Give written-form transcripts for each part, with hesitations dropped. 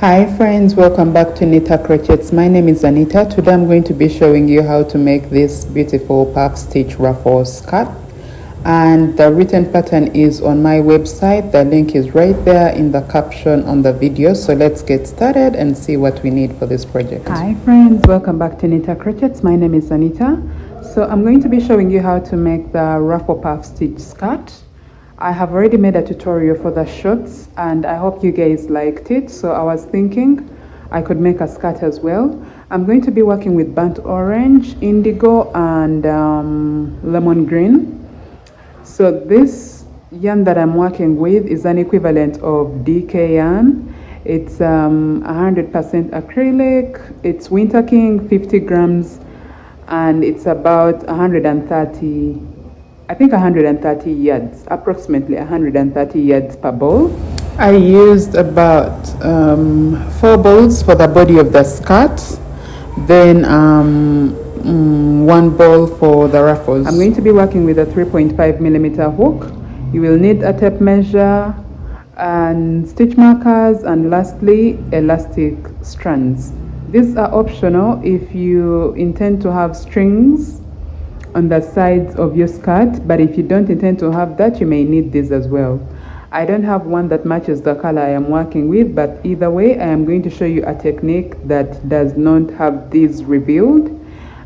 Hi friends, welcome back to Nitah Crochets. My name is Anita. Today I'm going to be showing you how to make this beautiful Puff Stitch Ruffle Skirt, and the written pattern is on my website. The link is right there in the caption on the video. So let's get started and see what we need for this project. Hi friends, welcome back to Nitah Crochets. My name is Anita. So I'm going to be showing you how to make the Ruffle Puff Stitch Skirt. I have already made a tutorial for the shorts and I hope you guys liked it. So I was thinking I could make a skirt as well. I'm going to be working with burnt orange, indigo and lemon green. So this yarn that I'm working with is an equivalent of DK yarn. It's 100% acrylic. It's Winter King 50 grams and it's about 130 yards, approximately 130 yards per ball. I used about 4 balls for the body of the skirt, then 1 ball for the ruffles. I'm going to be working with a 3.5mm hook. You will need a tape measure and stitch markers, and lastly elastic strands. These are optional if you intend to have strings on the sides of your skirt, but if you don't intend to have that, you may need this as well. I don't have one that matches the color I am working with, but either way I am going to show you a technique that does not have these revealed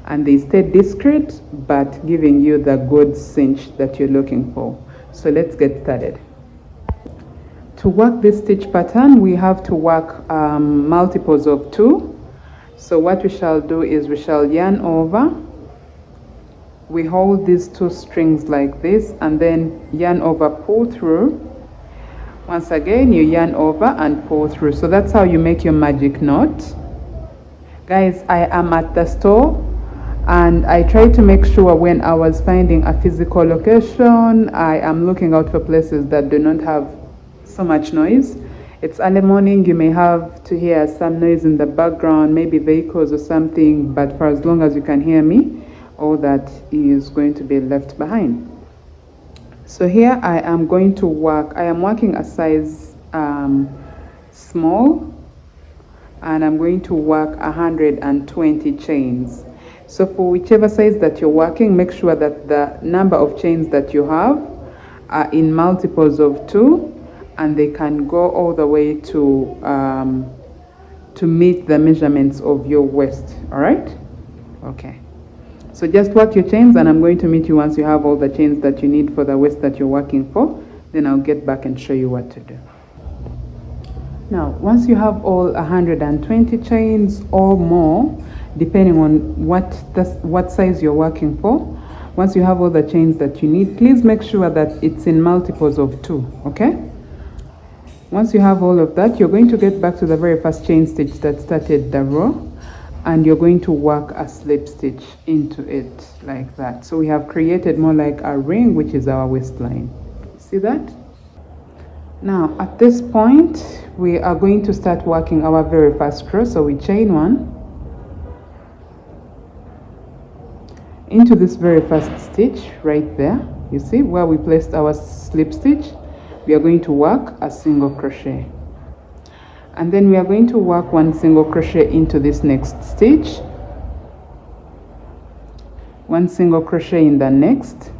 and they stay discreet but giving you the good cinch that you're looking for. So let's get started. To work this stitch pattern we have to work multiples of 2. So what we shall do is we shall yarn over. We hold these 2 strings like this and then yarn over, pull through. Once again you yarn over and pull through. So that's how you make your magic knot. Guys, I am at the store and I try to make sure when I was finding a physical location I am looking out for places that do not have so much noise. It's early morning, you may have to hear some noise in the background, maybe vehicles or something, but for as long as you can hear me, all that is going to be left behind. So here I am going to work, I am working a size small and I'm going to work 120 chains. So for whichever size that you're working, make sure that the number of chains that you have are in multiples of 2 and they can go all the way to meet the measurements of your waist. All right? Okay. So just work your chains and I'm going to meet you once you have all the chains that you need for the waist that you're working for. Then I'll get back and show you what to do. Now, once you have all 120 chains or more, depending on what size you're working for, once you have all the chains that you need, please make sure that it's in multiples of 2, okay? Once you have all of that, you're going to get back to the very first chain stitch that started the row. And you're going to work a slip stitch into it like that. So we have created more like a ring, which is our waistline. See that? Now at this point we are going to start working our very first row. So we chain 1 into this very first stitch right there. You see where we placed our slip stitch. We are going to work a single crochet. And then we are going to work 1 single crochet into this next stitch, 1 single crochet in the next.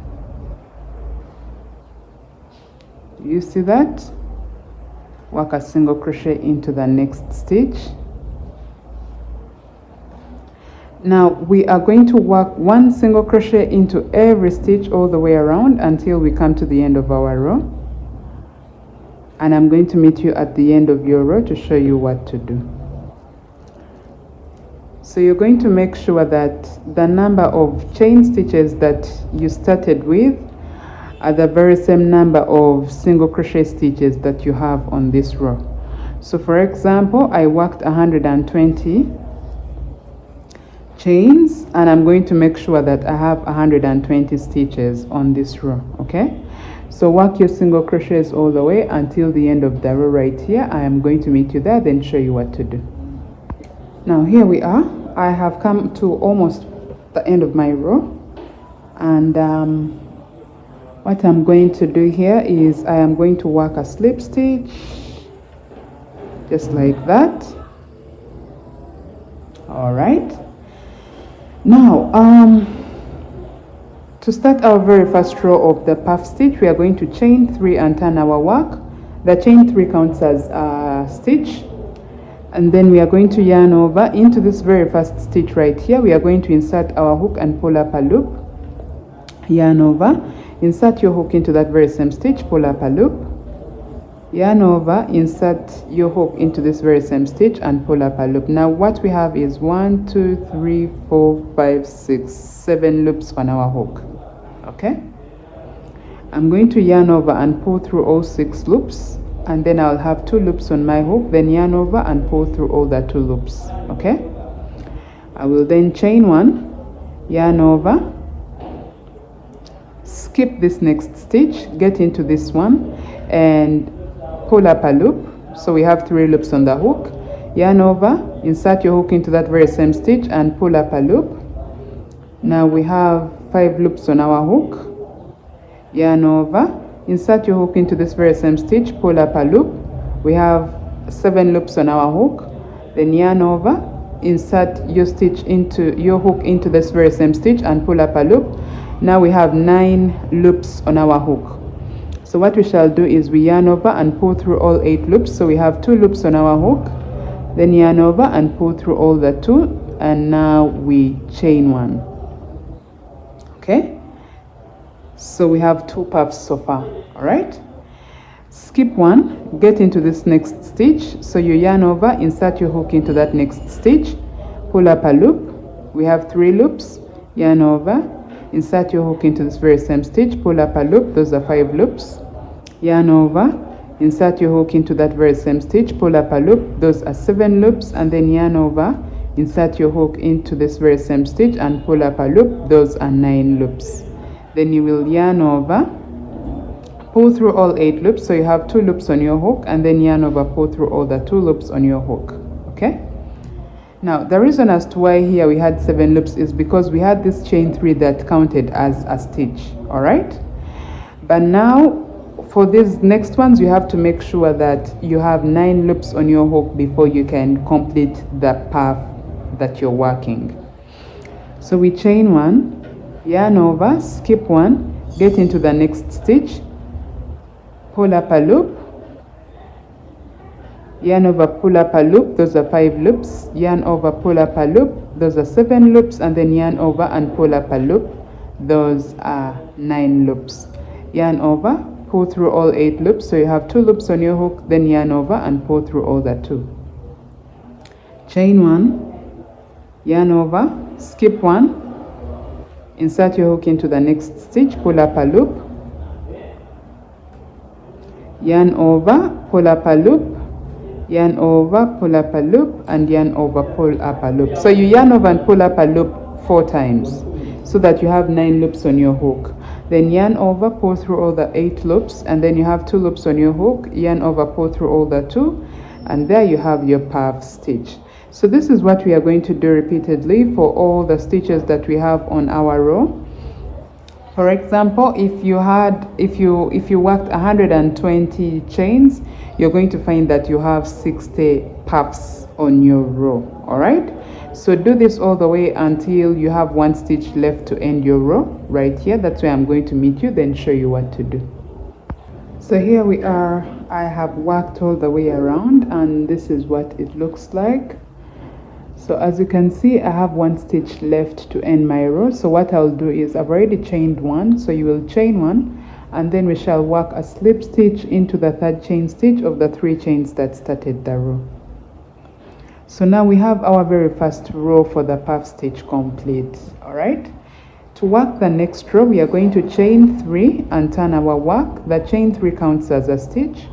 Do you see that? Work a single crochet into the next stitch. Now we are going to work 1 single crochet into every stitch all the way around until we come to the end of our row. And I'm going to meet you at the end of your row to show you what to do. So you're going to make sure that the number of chain stitches that you started with are the very same number of single crochet stitches that you have on this row. So for example, I worked 120 chains and I'm going to make sure that I have 120 stitches on this row, okay? So work your single crochets all the way until the end of the row right here. I am going to meet you there, then show you what to do. Now here we are. I have come to almost the end of my row, and what I'm going to do here is I am going to work a slip stitch just like that. All right, now to start our very first row of the puff stitch, we are going to chain 3 and turn our work. The chain 3 counts as a stitch, and then we are going to yarn over into this very first stitch right here. We are going to insert our hook and pull up a loop, yarn over, insert your hook into that very same stitch, pull up a loop, yarn over, insert your hook into this very same stitch and pull up a loop. Now what we have is 1 2 3 4 5 6 7 loops on our hook. Okay, I'm going to yarn over and pull through all 6 loops, and then I'll have 2 loops on my hook, then yarn over and pull through all the 2 loops. Okay, I will then chain 1, yarn over, skip this next stitch, get into this one and pull up a loop. So we have 3 loops on the hook, yarn over, insert your hook into that very same stitch and pull up a loop. Now we have 5 loops on our hook, yarn over, insert your hook into this very same stitch, pull up a loop. We have 7 loops on our hook, then yarn over, insert your stitch into your hook into this very same stitch and pull up a loop. Now we have 9 loops on our hook. So what we shall do is we yarn over and pull through all 8 loops. So we have 2 loops on our hook, then yarn over and pull through all the 2, and now we chain 1. Okay, so we have 2 puffs so far. All right, skip 1, get into this next stitch. So you yarn over, insert your hook into that next stitch, pull up a loop. We have 3 loops, yarn over, insert your hook into this very same stitch, pull up a loop. Those are 5 loops, yarn over, insert your hook into that very same stitch, pull up a loop. Those are 7 loops, and then yarn over, insert your hook into this very same stitch and pull up a loop. Those are 9 loops. Then you will yarn over, pull through all 8 loops. So you have 2 loops on your hook, and then yarn over, pull through all the 2 loops on your hook. Okay, now the reason as to why here we had 7 loops is because we had this chain 3 that counted as a stitch. All right, but now for these next ones you have to make sure that you have 9 loops on your hook before you can complete the puff that you're working. So we chain 1, yarn over, skip 1, get into the next stitch, pull up a loop, yarn over, pull up a loop. Those are 5 loops, yarn over, pull up a loop. Those are 7 loops, and then yarn over and pull up a loop. Those are 9 loops. Yarn over, pull through all 8 loops. So you have 2 loops on your hook, then yarn over and pull through all the 2. Chain 1, yarn over, skip 1, insert your hook into the next stitch, pull up a loop, yarn over, pull up a loop, yarn over, pull up a loop, and yarn over, pull up a loop. So you yarn over and pull up a loop 4 times so that you have 9 loops on your hook. Then yarn over, pull through all the 8 loops, and then you have 2 loops on your hook, yarn over, pull through all the 2, and there you have your puff stitch. So this is what we are going to do repeatedly for all the stitches that we have on our row. For example, if you worked 120 chains, you're going to find that you have 60 puffs on your row. All right, so do this all the way until you have 1 stitch left to end your row right here. That's where I'm going to meet you, then show you what to do. So here we are. I have worked all the way around, and this is what it looks like. So as you can see, I have 1 stitch left to end my row. So what I'll do is I've already chained 1, so you will chain 1, and then we shall work a slip stitch into the 3rd chain stitch of the 3 chains that started the row. So now we have our very first row for the puff stitch complete. All right, to work the next row, we are going to chain 3 and turn our work. The chain 3 counts as a stitch.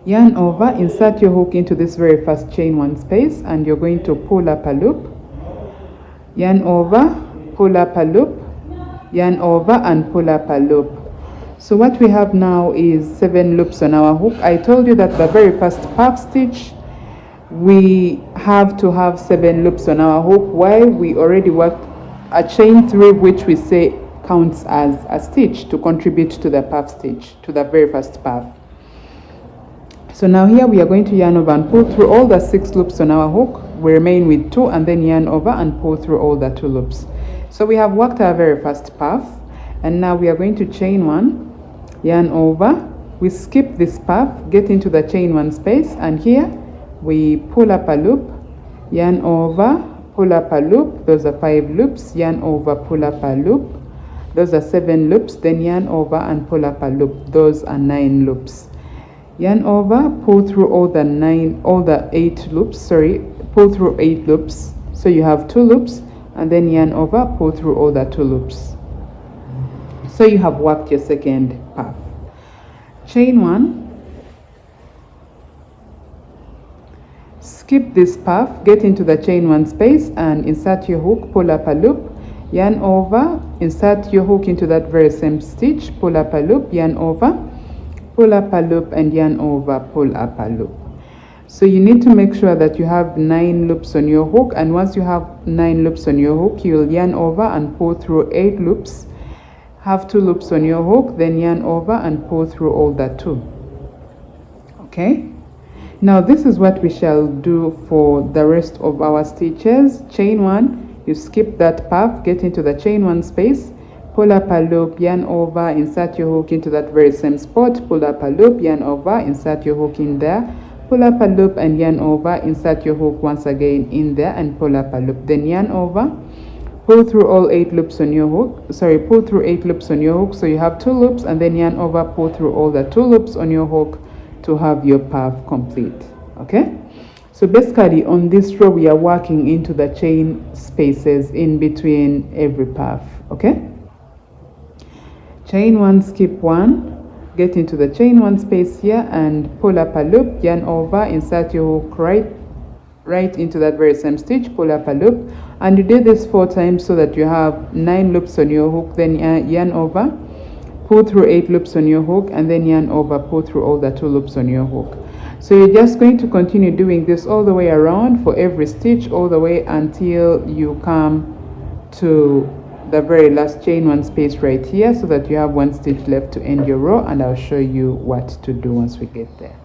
Yarn over, insert your hook into this very first chain 1 space, and you're going to pull up a loop, yarn over, pull up a loop, yarn over and pull up a loop. So what we have now is 7 loops on our hook. I told you that the very first puff stitch we have to have 7 loops on our hook. Why? We already worked a chain 3, which we say counts as a stitch to contribute to the puff stitch, to the very first puff. So now here we are going to yarn over and pull through all the 6 loops on our hook. We remain with 2 and then yarn over and pull through all the 2 loops. So we have worked our very first puff, and now we are going to chain 1, yarn over, we skip this puff, get into the chain 1 space, and here we pull up a loop, yarn over, pull up a loop, those are 5 loops, yarn over, pull up a loop, those are 7 loops, then yarn over and pull up a loop, those are 9 loops. Yarn over, pull through all the 8 loops, pull through 8 loops, so you have 2 loops, and then yarn over, pull through all the 2 loops. So you have worked your second puff. Chain 1, skip this puff, get into the chain 1 space and insert your hook, pull up a loop, yarn over, insert your hook into that very same stitch, pull up a loop, yarn over, pull up a loop, and yarn over, pull up a loop. So you need to make sure that you have 9 loops on your hook, and once you have 9 loops on your hook, you will yarn over and pull through 8 loops, have 2 loops on your hook, then yarn over and pull through all the 2. Okay, now this is what we shall do for the rest of our stitches. Chain 1, you skip that puff, get into the chain 1 space, pull up a loop, yarn over, insert your hook into that very same spot, pull up a loop, yarn over, insert your hook in there, pull up a loop and yarn over, insert your hook once again in there and pull up a loop, then yarn over, pull through all 8 loops on your hook, pull through 8 loops on your hook, so you have 2 loops, and then yarn over, pull through all the 2 loops on your hook to have your puff complete. Okay, so basically on this row we are working into the chain spaces in between every puff. Okay, chain 1, skip 1, get into the chain 1 space here and pull up a loop, yarn over, insert your hook right into that very same stitch, pull up a loop, and you do this 4 times so that you have 9 loops on your hook, then yarn over, pull through 8 loops on your hook, and then yarn over, pull through all the 2 loops on your hook. So you're just going to continue doing this all the way around for every stitch, all the way until you come to the very last chain 1 space right here, so that you have 1 stitch left to end your row, and I'll show you what to do once we get there.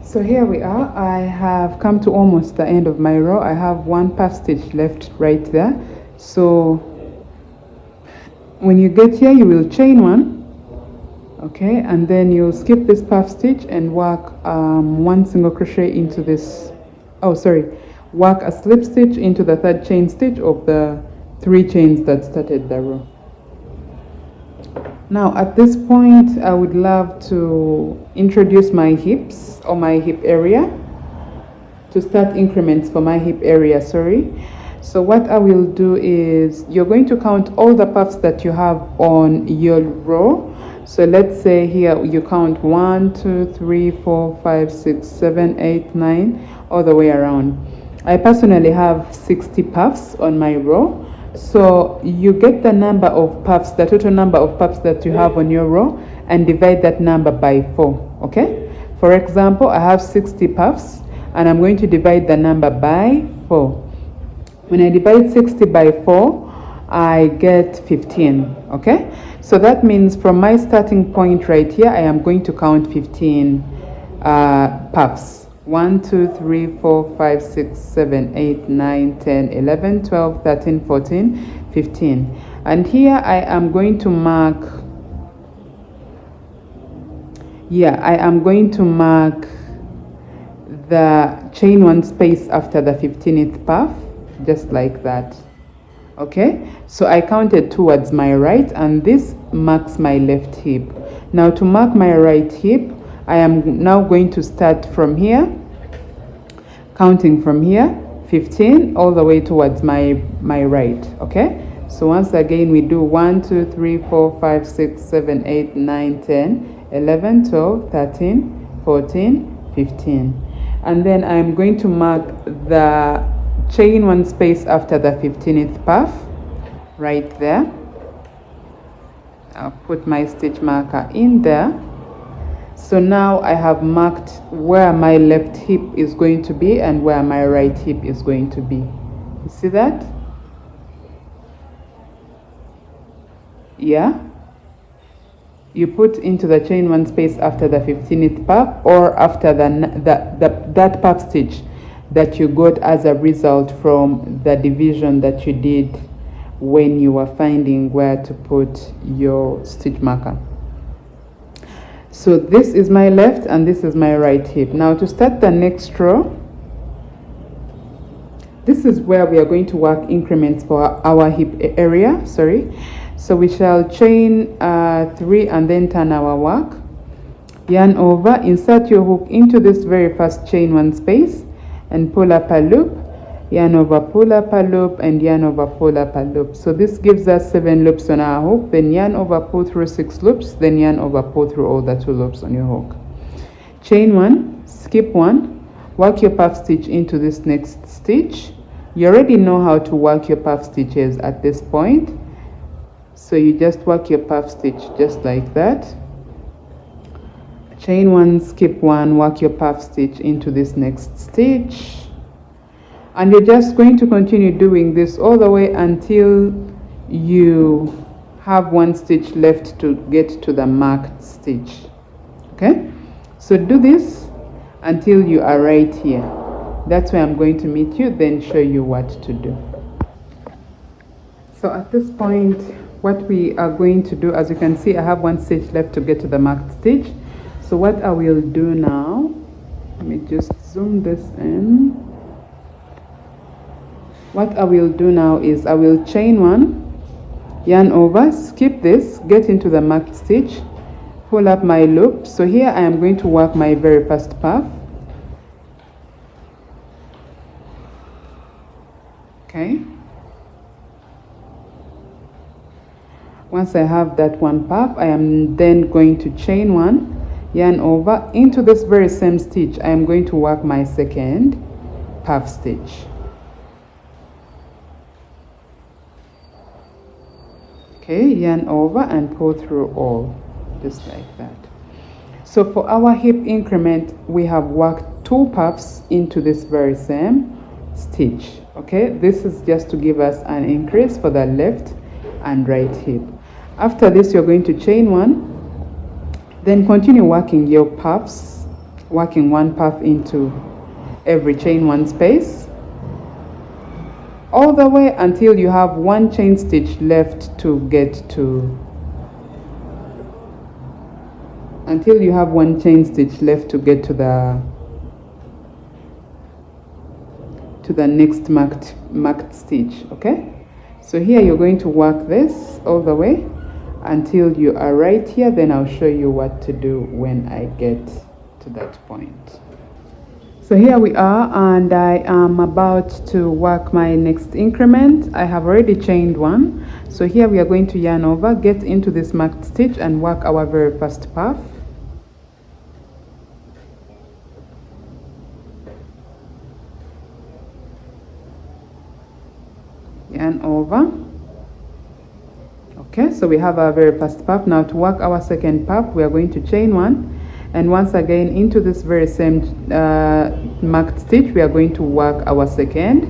So here we are. I have come to almost the end of my row. I have 1 puff stitch left right there. So when you get here, you will chain 1, okay, and then you'll skip this puff stitch and work 1 single crochet into this, work a slip stitch into the 3rd chain stitch of the 3 chains that started the row. Now at this point I would love to introduce my hips, or my hip area, to start increments for my hip area. So what I will do is, you're going to count all the puffs that you have on your row. So let's say here you count 1, 2, 3, 4, 5, 6, 7, 8, 9, all the way around. I personally have 60 puffs on my row. So you get the number of puffs, the total number of puffs that you have on your row, and divide that number by 4. Okay, for example, I have 60 puffs and I'm going to divide the number by 4. When I divide 60 by 4, I get 15. Okay, so that means from my starting point right here, I am going to count 15 puffs. 1, 2, 3, 4, 5, 6, 7, 8, 9, 10, 11, 12, 13, 14, 15. And here I am going to mark, I am going to mark the chain 1 space after the 15th puff, just like that. Okay, so I counted towards my right, and this marks my left hip. Now to mark my right hip, I am now going to start from here, counting from here, 15 all the way towards my right. Okay, so once again we do 1, 2, 3, 4, 5, 6, 7, 8, 9, 10, 11, 12, 13, 14, 15. And then I'm going to mark the chain 1 space after the 15th puff right there. I'll put my stitch marker in there. So now I have marked where my left hip is going to be and where my right hip is going to be. You see that? Yeah. you put into the chain 1 space after the 15th puff, or after that puff stitch that you got as a result from the division that you did when you were finding where to put your stitch marker. So this is my left and this is my right hip. Now to start the next row, this is where we are going to work increments for our hip area, so we shall chain 3 and then turn our work, yarn over, insert your hook into this very first chain 1 space and pull up a loop, yarn over, pull up a loop, and yarn over, pull up a loop. So this gives us 7 loops on our hook, then yarn over, pull through 6 loops, then yarn over, pull through all the 2 loops on your hook. Chain 1, skip 1, work your puff stitch into this next stitch. You already know how to work your puff stitches at this point, so you just work your puff stitch just like that. Chain 1, skip 1, work your puff stitch into this next stitch, and you're just going to continue doing this all the way until you have 1 stitch left to get to the marked stitch. Okay, so do this until you are right here. That's where I'm going to meet you, then show you what to do. So at this point, what we are going to do, as you can see, I have 1 stitch left to get to the marked stitch. So what I will do now, let me just zoom this in. What I will do now is I will chain 1, yarn over, skip this, get into the marked stitch, pull up my loop. So here I am going to work my very first puff. Okay. Once I have that 1 puff, I am then going to chain 1, yarn over, into this very same stitch I am going to work my second puff stitch. Okay, yarn over and pull through all, just like that. So for our hip increment, we have worked 2 puffs into this very same stitch. Okay, this is just to give us an increase for the left and right hip. After this, you're going to chain 1, then continue working your puffs, working 1 puff into every chain 1 space, all the way until you have 1 chain stitch left to get to, until you have 1 chain stitch left to get to the next marked stitch. Okay, so here you're going to work this all the way until you are right here, then I'll show you what to do when I get to that point. So here we are, and I am about to work my next increment. I have already chained 1, so here we are going to yarn over, get into this marked stitch and work our very first puff. Yarn over. Okay, so we have our very first puff. Now to work our second puff, we are going to chain 1, and once again into this very same marked stitch we are going to work our second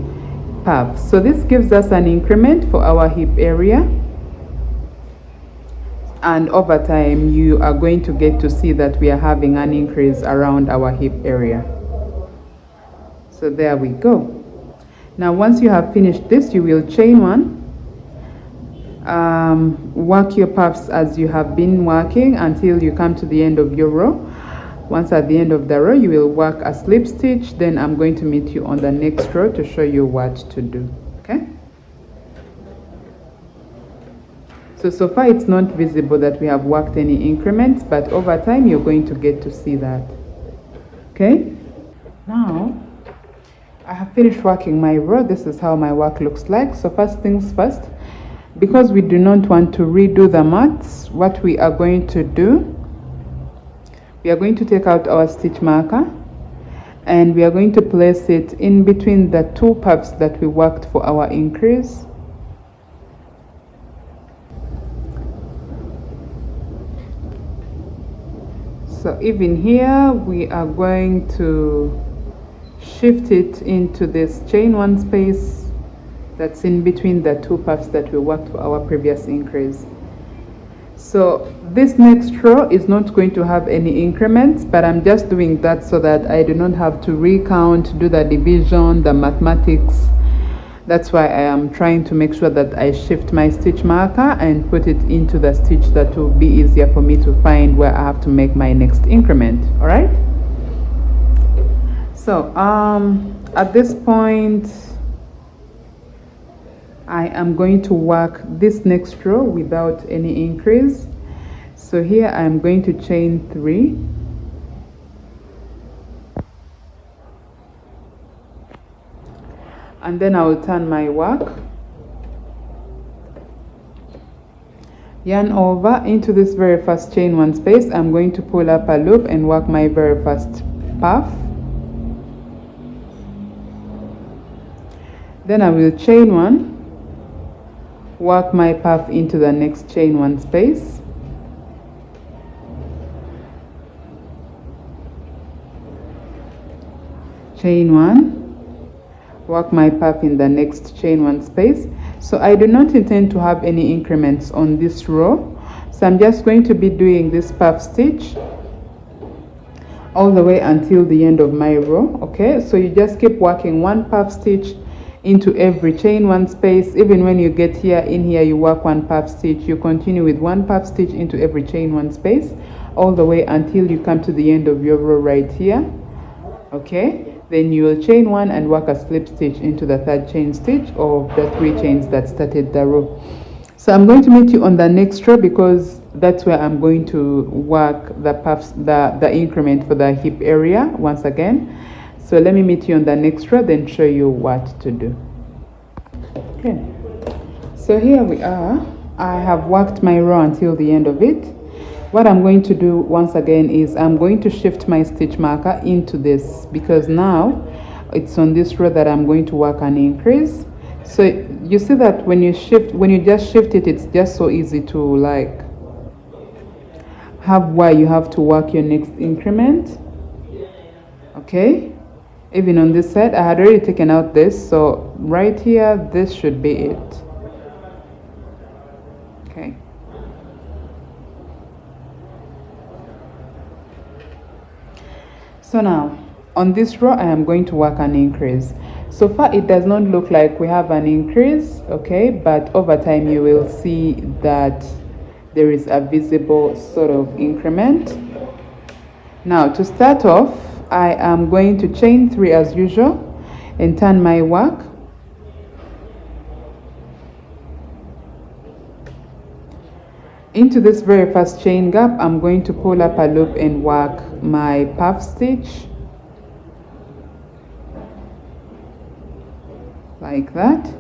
puff. So this gives us an increment for our hip area, and over time you are going to get to see that we are having an increase around our hip area. So there we go. Now once you have finished this, you will chain 1, work your puffs as you have been working until you come to the end of your row. Once at the end of the row, you will work a slip stitch. Then I'm going to meet you on the next row to show you what to do. Okay, so far it's not visible that we have worked any increments, but over time you're going to get to see that. Okay, now I have finished working my row. This is how my work looks like. So first things first, because we do not want to redo the mats, what we are going to do, we are going to take out our stitch marker and we are going to place it in between the 2 puffs that we worked for our increase. So even here we are going to shift it into this chain 1 space that's in between the 2 puffs that we worked for our previous increase. So this next row is not going to have any increments, but I'm just doing that so that I do not have to recount, do the division, the mathematics. That's why I am trying to make sure that I shift my stitch marker and put it into the stitch that will be easier for me to find where I have to make my next increment. All right. So at this point, I am going to work this next row without any increase. So here I am going to chain 3. And then I will turn my work, yarn over into this very first chain 1 space. I'm going to pull up a loop and work my very first puff. Then I will chain 1, work my puff into the next chain 1 space, chain 1, work my puff in the next chain 1 space. So I do not intend to have any increments on this row, so I'm just going to be doing this puff stitch all the way until the end of my row. Okay, so you just keep working 1 puff stitch into every chain 1 space. Even when you get here, in here you work 1 puff stitch, you continue with 1 puff stitch into every chain 1 space all the way until you come to the end of your row right here. Okay, then you will chain 1 and work a slip stitch into the 3rd chain stitch of the 3 chains that started the row. So I'm going to meet you on the next row because that's where I'm going to work the puffs, the increment for the hip area once again. So let me meet you on the next row, then show you what to do. Okay, so here we are. I have worked my row until the end of it. What I'm going to do once again is I'm going to shift my stitch marker into this, because now it's on this row that I'm going to work an increase. So you see that when you just shift it, it's just so easy to like have where you have to work your next increment. Okay, even on this side I had already taken out this, so right here this should be it. Okay, so now on this row I am going to work an increase. So far it does not look like we have an increase, okay, but over time you will see that there is a visible sort of increment. Now to start off, I am going to chain 3 as usual and turn my work. Into this very first chain gap, I'm going to pull up a loop and work my puff stitch like that.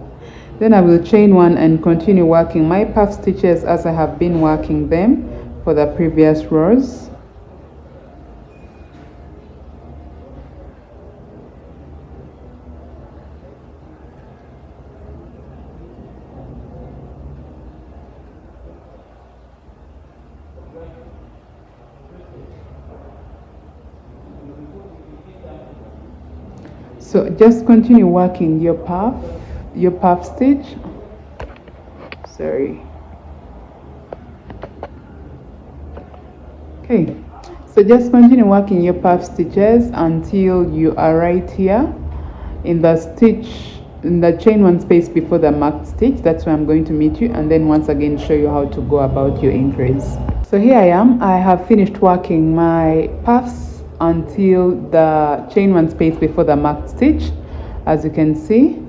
Then I will chain 1 and continue working my puff stitches as I have been working them for the previous rows. So just continue working your puff stitch. Sorry. Okay, so just continue working your puff stitches until you are right here in the chain 1 space before the marked stitch. That's where I'm going to meet you, and then once again show you how to go about your increase. So here I am. I have finished working my puffs until the chain 1 space before the marked stitch. As you can see,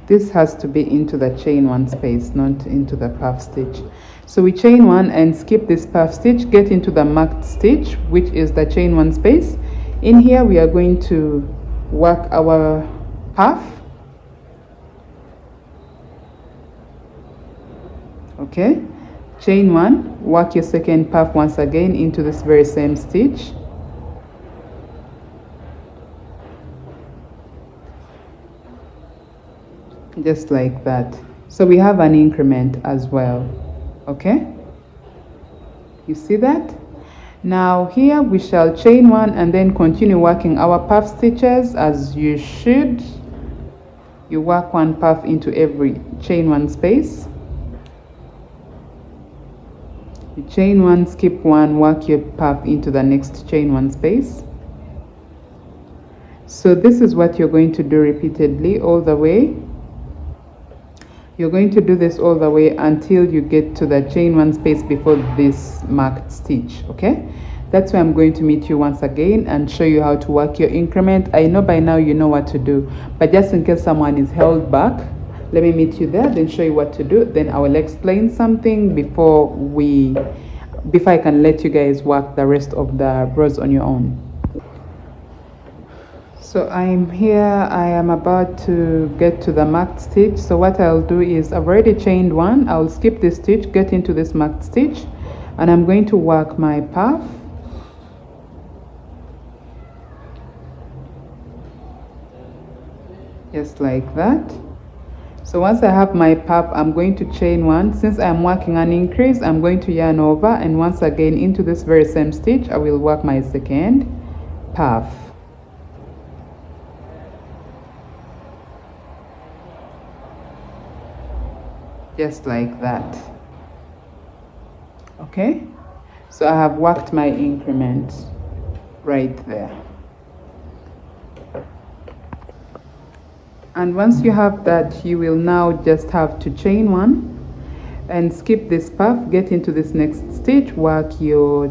this has to be into the chain 1 space, not into the puff stitch. So we chain 1 and skip this puff stitch, get into the marked stitch, which is the chain 1 space. In here we are going to work our puff. Okay, chain 1, work your second puff once again into this very same stitch. Just like that. So we have an increment as well. Okay, you see that? Now here we shall chain 1 and then continue working our puff stitches as you should. you work one puff into every chain one space. You chain one, skip one, work your puff into the next chain one space. So this is what you're going to do repeatedly all the way. You're going to do this all the way until you get to the chain one space before this marked stitch. Okay, that's why I'm going to meet you once again and show you how to work your increment. I know by now you know what to do, but just in case someone is held back, let me meet you there, then show you what to do. Then I will explain something before I can let you guys work the rest of the rows on your own. So I'm here, I am about to get to the marked stitch. So what I'll do is, I've already chained one, I'll skip this stitch, get into this marked stitch, and I'm going to work my puff. Just like that. So once I have my puff, I'm going to chain one. Since I'm working an increase, I'm going to yarn over, and once again into this very same stitch, I will work my second puff. Just like that. Okay, so I have worked my increment right there. And once you have that, you will now just have to chain one and skip this puff, get into this next stitch, work your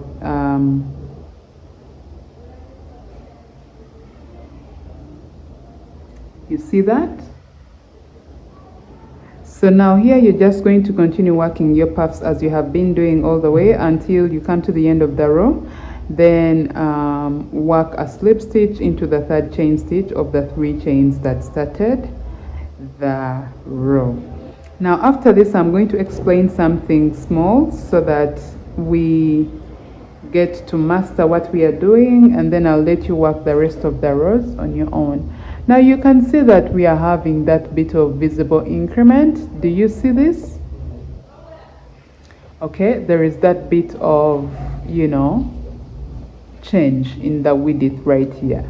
you see that? So now here you're just going to continue working your puffs as you have been doing all the way until you come to the end of the row. Then work a slip stitch into the third chain stitch of the 3 chains that started the row. Now after this, I'm going to explain something small so that we get to master what we are doing, and then I'll let you work the rest of the rows on your own. Now you can see that we are having that bit of visible increment. Do you see this? Okay, there is that bit of, you know, change in the width right here,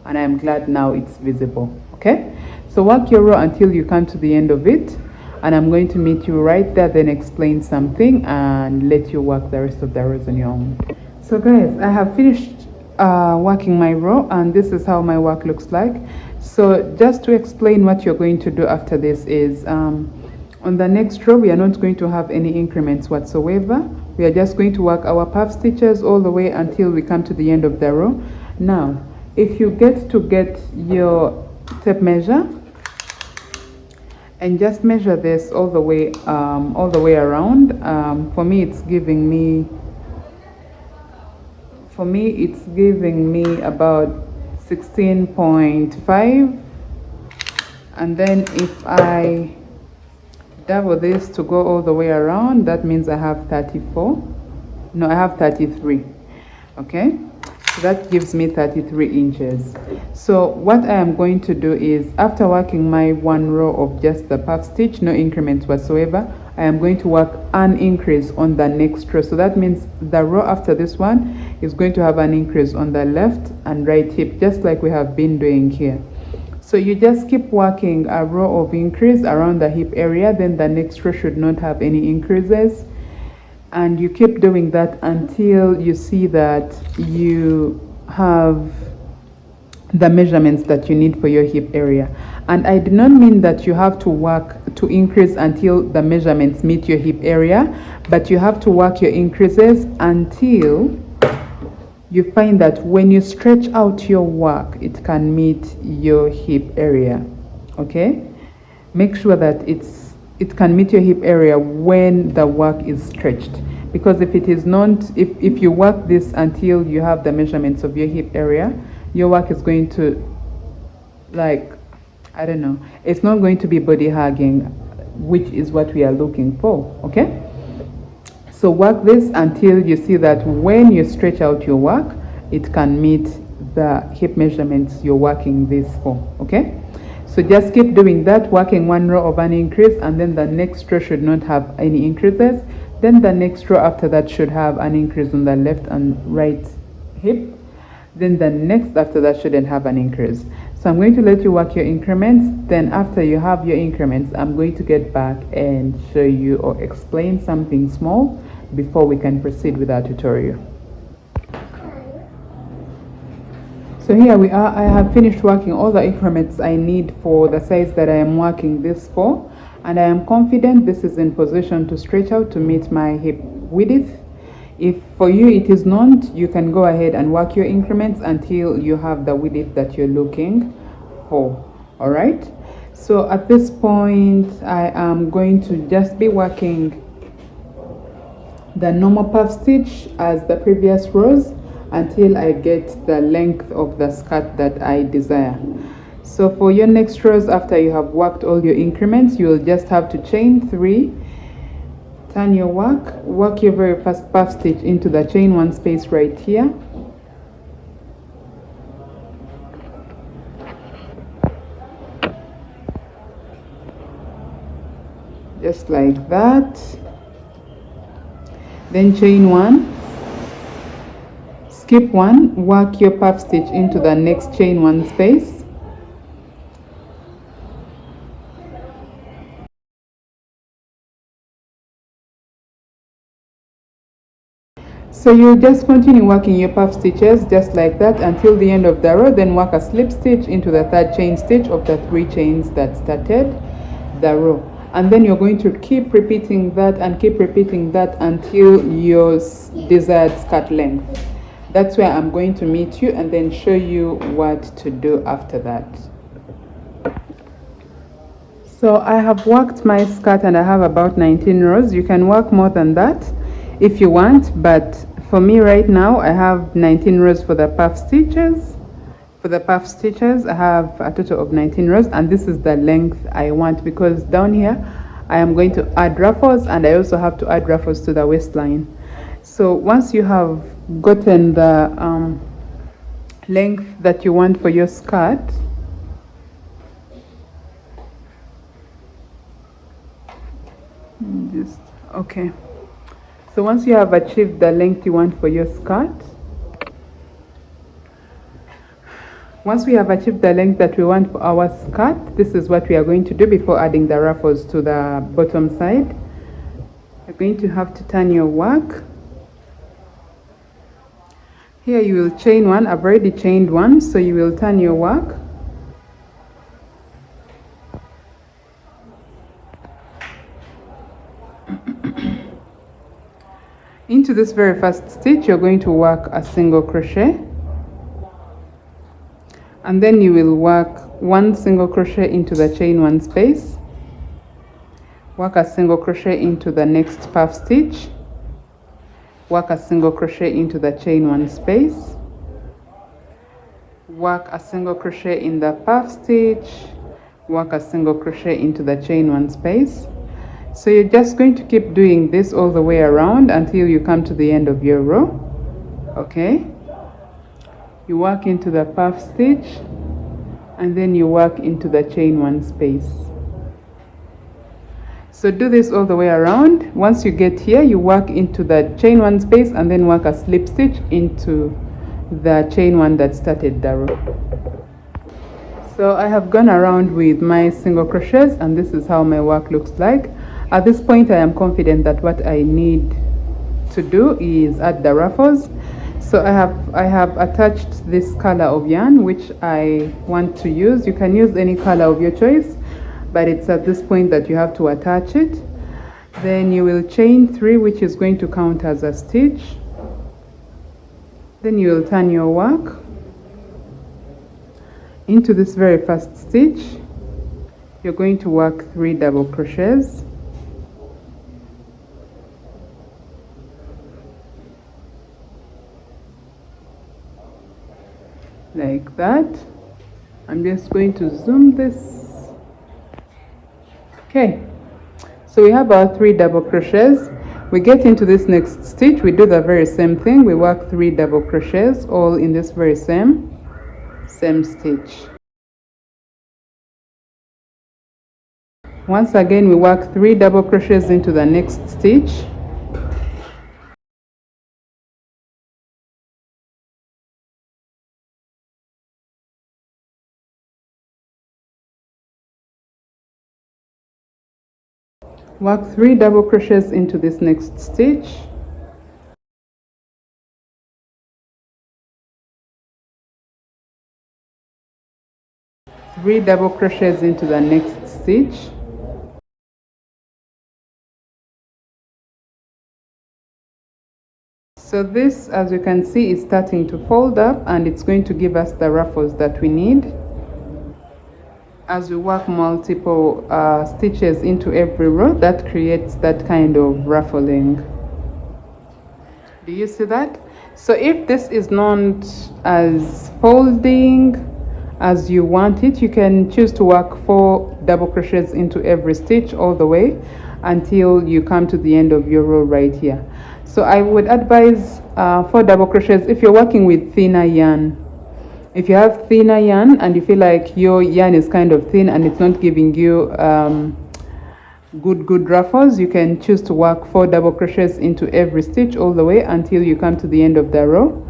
and I'm glad now it's visible. Okay, so work your row until you come to the end of it, and I'm going to meet you right there, then explain something and let you work the rest of the rows on your own. So guys, I have finished working my row, and this is how my work looks like. So just to explain what you're going to do after this is, on the next row we are not going to have any increments whatsoever. We are just going to work our puff stitches all the way until we come to the end of the row. Now if you get your tape measure and just measure this all the way around, for me it's giving me about 16.5, and then if I double this to go all the way around, that means I have 34. No, I have 33. Okay, so that gives me 33 inches. So what I am going to do is, after working my one row of just the puff stitch, no increments whatsoever, I am going to work an increase on the next row. So that means the row after this one is going to have an increase on the left and right hip, just like we have been doing here. So you just keep working a row of increase around the hip area, then the next row should not have any increases, and you keep doing that until you see that you have the measurements that you need for your hip area. And I do not mean that you have to work to increase until the measurements meet your hip area, but you have to work your increases until you find that when you stretch out your work, it can meet your hip area. Okay, make sure that it can meet your hip area when the work is stretched, because if it is not, if you work this until you have the measurements of your hip area, your work is going to, like, I don't know, it's not going to be body hugging, which is what we are looking for. Okay, so work this until you see that when you stretch out your work, it can meet the hip measurements you're working this for. Okay, so just keep doing that, working one row of an increase, and then the next row should not have any increases. Then the next row after that should have an increase on the left and right hip. Then the next after that shouldn't have an increase. So I'm going to let you work your increments. Then after you have your increments, I'm going to get back and show you or explain something small before we can proceed with our tutorial. So here we are. I have finished working all the increments I need for the size that I am working this for, and I am confident this is in position to stretch out to meet my hip width. If for you it is not, you can go ahead and work your increments until you have the width that you're looking for. All right, so at this point I am going to just be working the normal puff stitch as the previous rows until I get the length of the skirt that I desire. So for your next rows, after you have worked all your increments, you will just have to chain 3, turn your work your very first puff stitch into the chain 1 space right here, just like that. Then chain 1, skip 1, work your puff stitch into the next chain 1 space, so you just continue working your puff stitches just like that until the end of the row. Then work a slip stitch into the 3rd chain stitch of the 3 chains that started the row, and then you're going to keep repeating that and keep repeating that until your desired skirt length. That's where I'm going to meet you and then show you what to do after that. So I have worked my skirt and I have about 19 rows. You can work more than that if you want, but for me right now I have 19 rows for the puff stitches. For the puff stitches I have a total of 19 rows, and this is the length I want because down here I am going to add ruffles and I also have to add ruffles to the waistline. So once you have gotten the length that you want for your skirt, okay, so once you have achieved the length you want for your skirt, once we have achieved the length that we want for our skirt, this is what we are going to do before adding the ruffles to the bottom side. You're going to have to turn your work. Here you will chain 1. I've already chained 1, so you will turn your work. Into this very first stitch, you're going to work a single crochet, and then you will work 1 single crochet into the chain 1 space, work a single crochet into the next puff stitch, work a single crochet into the chain 1 space, work a single crochet in the puff stitch, work a single crochet into the chain 1 space. So you're just going to keep doing this all the way around until you come to the end of your row. Okay, you work into the puff stitch and then you work into the chain 1 space. So do this all the way around. Once you get here, you work into the chain 1 space and then work a slip stitch into the chain 1 that started the row. So I have gone around with my single crochets and this is how my work looks like. At this point I am confident that what I need to do is add the ruffles. So I have attached this color of yarn which I want to use. You can use any color of your choice, but it's at this point that you have to attach it. Then you will chain 3, which is going to count as a stitch. Then you will turn your work into this very first stitch. You're going to work 3 double crochets, like that. I'm just going to zoom this. Okay, so we have our 3 double crochets. We get into this next stitch, we do the very same thing. We work 3 double crochets all in this very same stitch. Once again we work 3 double crochets into the next stitch. Work 3 double crochets into this next stitch. Three double crochets into the next stitch. So this, as you can see, is starting to fold up, and it's going to give us the ruffles that we need as we work multiple stitches into every row. That creates that kind of ruffling. Do you see that? So if this is not as folding as you want it, you can choose to work 4 double crochets into every stitch all the way until you come to the end of your row right here. So I would advise 4 double crochets if you're working with thinner yarn. If you have thinner yarn and you feel like your yarn is kind of thin and it's not giving you good ruffles, you can choose to work 4 double crochets into every stitch all the way until you come to the end of the row.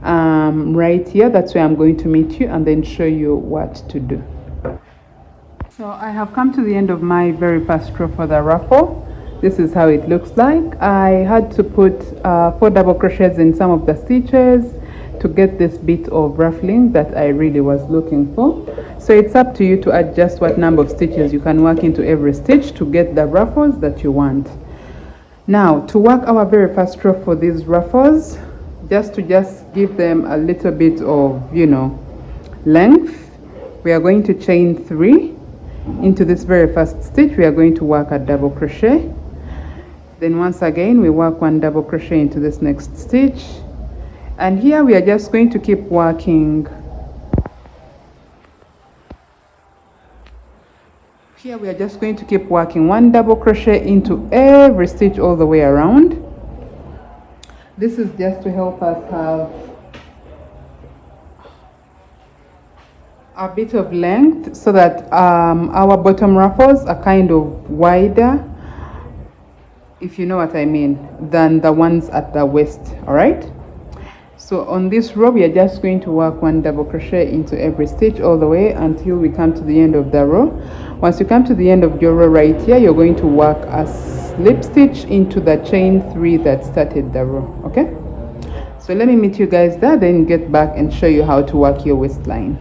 Right here, that's where I'm going to meet you and then show you what to do. So I have come to the end of my very first row for the ruffle. This is how it looks like. I had to put 4 double crochets in some of the stitches to get this bit of ruffling that I really was looking for. So it's up to you to adjust what number of stitches you can work into every stitch to get the ruffles that you want. Now, to work our very first row for these ruffles, just to give them a little bit of, length, we are going to chain 3 into this very first stitch. We are going to work a double crochet. Then once again we work 1 double crochet into this next stitch, and here we are just going to keep working. Here we are just going to keep working 1 double crochet into every stitch all the way around. This is just to help us have a bit of length so that our bottom ruffles are kind of wider, if you know what I mean, than the ones at the waist. All right, so on this row we are just going to work 1 double crochet into every stitch all the way until we come to the end of the row. Once you come to the end of your row right here, you're going to work a slip stitch into the chain 3 that started the row. Okay, so let me meet you guys there, then get back and show you how to work your waistline.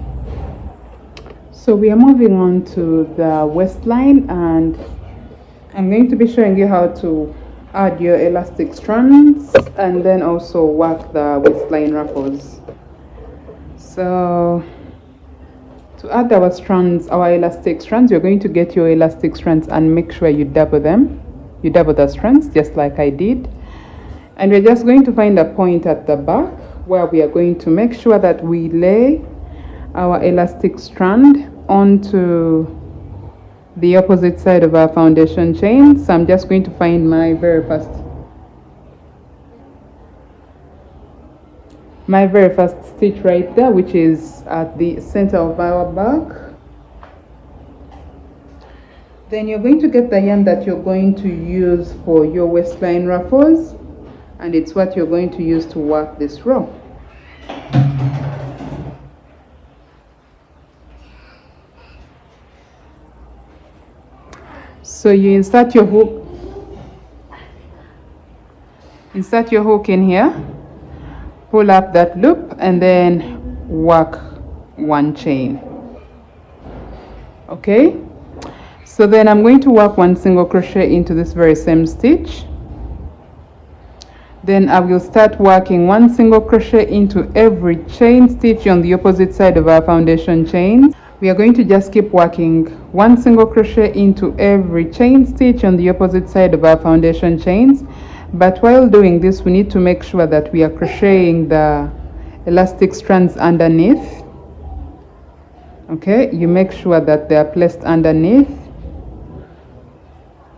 So we are moving on to the waistline, and I'm going to be showing you how to add your elastic strands and then also work the waistline ruffles. So to add our strands, our elastic strands, you're going to get your elastic strands and make sure you double them. You double the strands just like I did, and we're just going to find a point at the back where we are going to make sure that we lay our elastic strand onto the opposite side of our foundation chain. So I'm just going to find my very first stitch right there, which is at the center of our back. Then you're going to get the yarn that you're going to use for your waistline ruffles, and it's what you're going to use to work this row. So you insert your hook in here, pull up that loop, and then work 1 chain. Okay, so then I'm going to work 1 single crochet into this very same stitch. Then I will start working 1 single crochet into every chain stitch on the opposite side of our foundation chain. We are going to just keep working 1 single crochet into every chain stitch on the opposite side of our foundation chains. But while doing this, we need to make sure that we are crocheting the elastic strands underneath. Okay, you make sure that they are placed underneath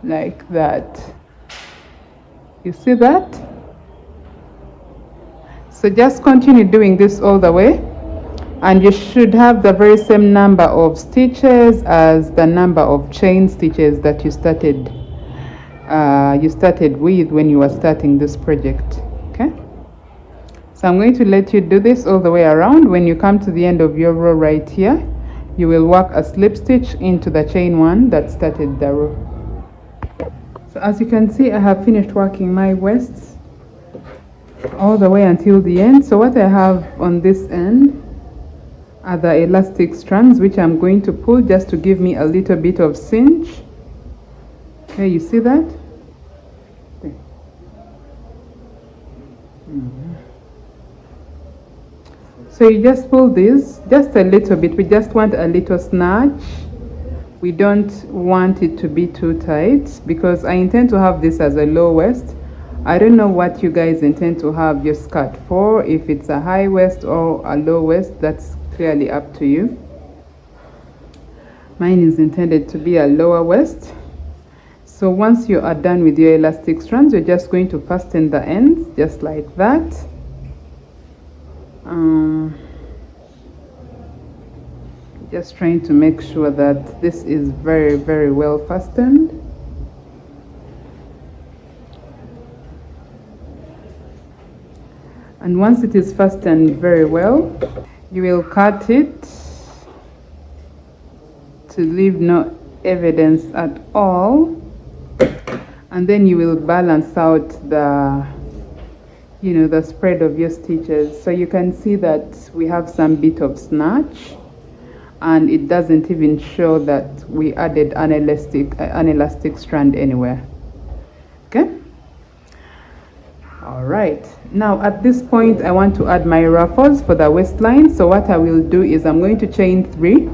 like that. You see that? So just continue doing this all the way, and you should have the very same number of stitches as the number of chain stitches that you started with when you were starting this project. Okay, so I'm going to let you do this all the way around. When you come to the end of your row right here, you will work a slip stitch into the chain 1 that started the row. As you can see, I have finished working my waist all the way until the end. So what I have on this end are the elastic strands, which I'm going to pull just to give me a little bit of cinch. Okay, you see that? Okay. So you just pull this just a little bit. We just want a little snatch. We don't want it to be too tight because I intend to have this as a low waist. I don't know what you guys intend to have your skirt for, if it's a high waist or a low waist. That's clearly up to you. Mine is intended to be a lower waist. So once you are done with your elastic strands, you're just going to fasten the ends just like that. Just trying to make sure that this is very, very well fastened. And once it is fastened very well, you will cut it to leave no evidence at all. And then you will balance out the the spread of your stitches. So you can see that we have some bit of snatch, and it doesn't even show that we added an elastic strand anywhere. Okay, all right. Now at this point I want to add my ruffles for the waistline. So what I will do is I'm going to chain 3.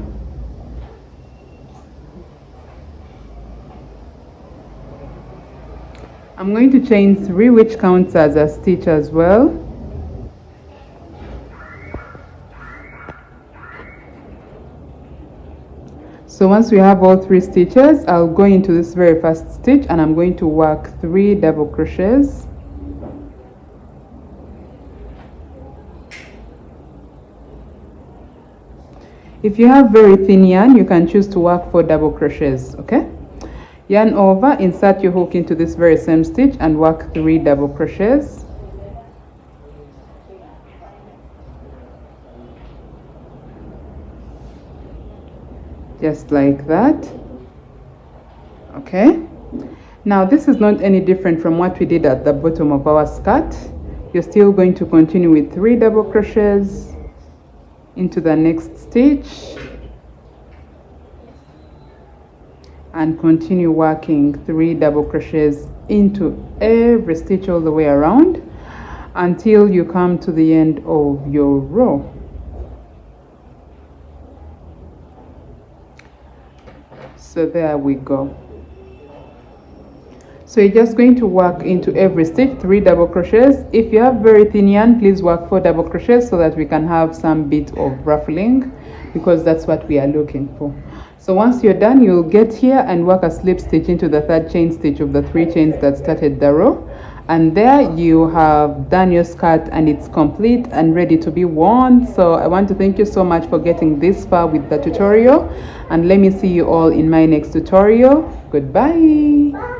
I'm going to chain 3, which counts as a stitch as well. So once we have all 3 stitches, I'll go into this very first stitch and I'm going to work 3 double crochets. If you have very thin yarn, you can choose to work 4 double crochets. Okay, yarn over, insert your hook into this very same stitch and work 3 double crochets. Just like that. Okay, now this is not any different from what we did at the bottom of our skirt. You're still going to continue with 3 double crochets into the next stitch and continue working 3 double crochets into every stitch all the way around until you come to the end of your row. So there we go. So you're just going to work into every stitch 3 double crochets. If you have very thin yarn, please work 4 double crochets so that we can have some bit of ruffling, because that's what we are looking for. So once you're done, you'll get here and work a slip stitch into the 3rd chain stitch of the 3 chains that started the row, and there you have done your skirt and it's complete and ready to be worn. So I want to thank you so much for getting this far with the tutorial, and let me see you all in my next tutorial. Goodbye.